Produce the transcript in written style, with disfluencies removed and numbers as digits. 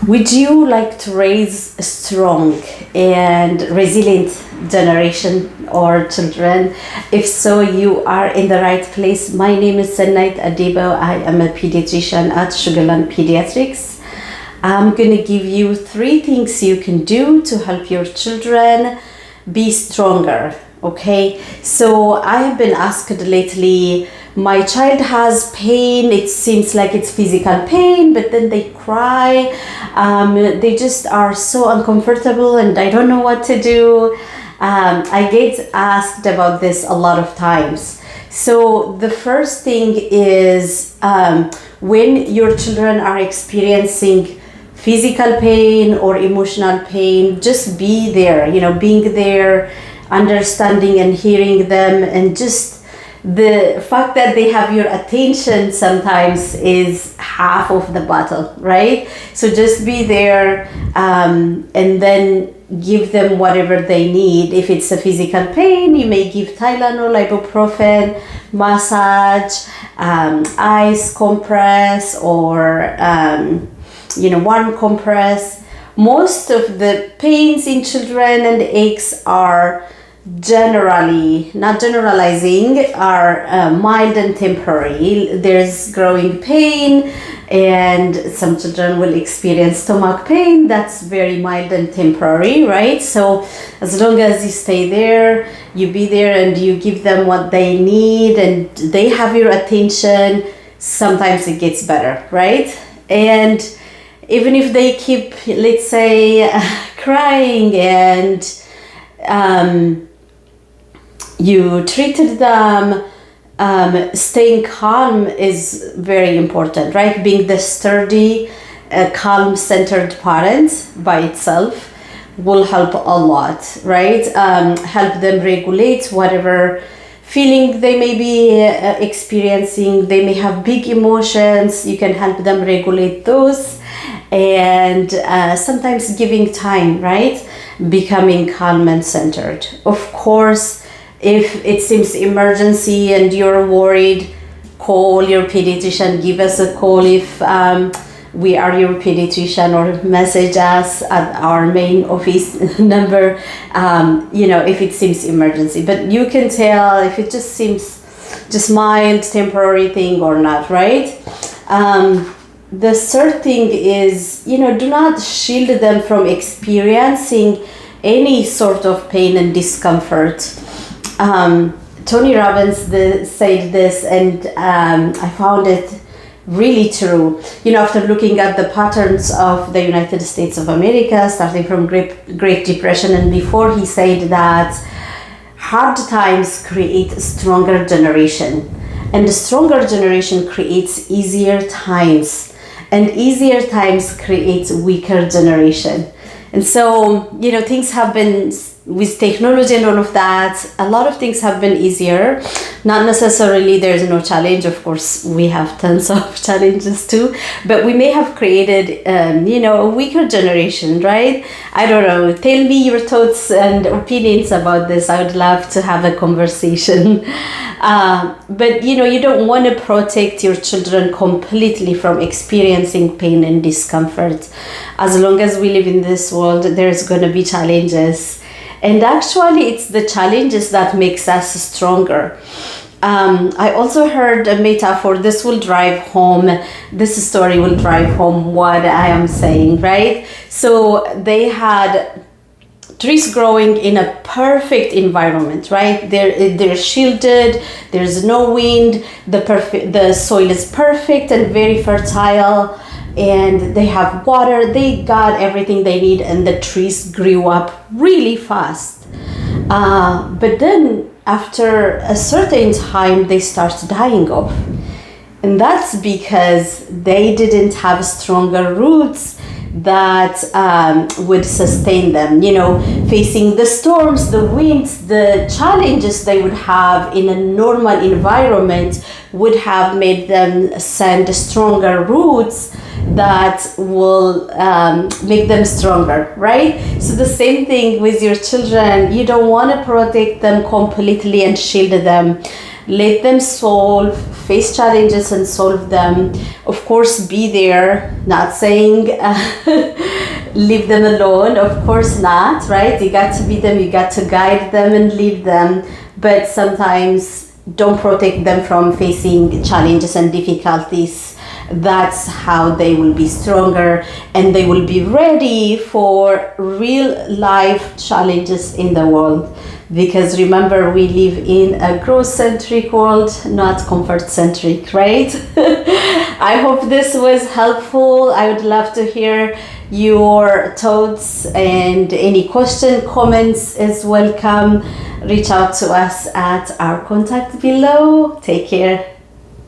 Would you like to raise a strong and resilient generation or children? If so, you are in the right place. My name is Senait Adebo. I am a pediatrician at Sugarland Pediatrics. I'm going to give you 3 things you can do to help your children be stronger. Okay, so I have been asked lately, my child has pain, it seems like it's physical pain, but then they cry, they just are so uncomfortable and I don't know what to do. I get asked about this a lot of times. So the first thing is when your children are experiencing physical pain or emotional pain, just be there, being there, understanding and hearing them, and just the fact that they have your attention sometimes is half of the battle, right? So just be there and then give them whatever they need. If it's a physical pain, you may give Tylenol, ibuprofen, massage, ice compress, or warm compress. Most of the pains in children and aches are generally, not generalizing, are mild and temporary. There's growing pain, and some children will experience stomach pain. That's very mild and temporary, right? So as long as you stay there, you be there and you give them what they need and they have your attention, sometimes it gets better, right? And even if they keep, let's say, crying and you treated them, staying calm is very important, right? Being the sturdy, calm, centered parent by itself will help a lot, right? Help them regulate whatever feeling they may be experiencing. They may have big emotions. You can help them regulate those. And sometimes giving time, right? Becoming calm and centered. Of course, if it seems emergency and you're worried, call your pediatrician, give us a call if we are your pediatrician, or message us at our main office number, if it seems emergency. But you can tell if it just seems just mild, temporary thing or not, right? The third thing is, do not shield them from experiencing any sort of pain and discomfort. Tony Robbins said this, and I found it really true. After looking at the patterns of the United States of America, starting from Great Depression and before, he said that hard times create a stronger generation, and the stronger generation creates easier times, and easier times creates weaker generation. And so, things have been, with technology and all of that, a lot of things have been easier. Not necessarily there's no challenge. Of course, we have tons of challenges too, but we may have created, a weaker generation, right? I don't know. Tell me your thoughts and opinions about this. I would love to have a conversation. But, you don't want to protect your children completely from experiencing pain and discomfort. As long as we live in this world, there's going to be challenges. And actually, it's the challenges that makes us stronger. I also heard a metaphor. This story will drive home what I am saying, right? So they had trees growing in a perfect environment, right? They're shielded. There's no wind. The soil is perfect and very fertile. And they have water, they got everything they need, and the trees grew up really fast. But then after a certain time, they start dying off. And that's because they didn't have stronger roots that would sustain them. Facing the storms, the winds, the challenges they would have in a normal environment would have made them send stronger roots that will make them stronger, right? So the same thing with your children. You don't want to protect them completely and shield them. let them face challenges and solve them. Of course, be there, not saying leave them alone, of course not, right? You got to be them, you got to guide them and lead them, but sometimes don't protect them from facing challenges and difficulties. That's how they will be stronger and they will be ready for real life challenges in the world. Because remember, we live in a growth-centric world, not comfort-centric, right? I hope this was helpful. I would love to hear your thoughts, and any question, comments is welcome. Reach out to us at our contact below. Take care.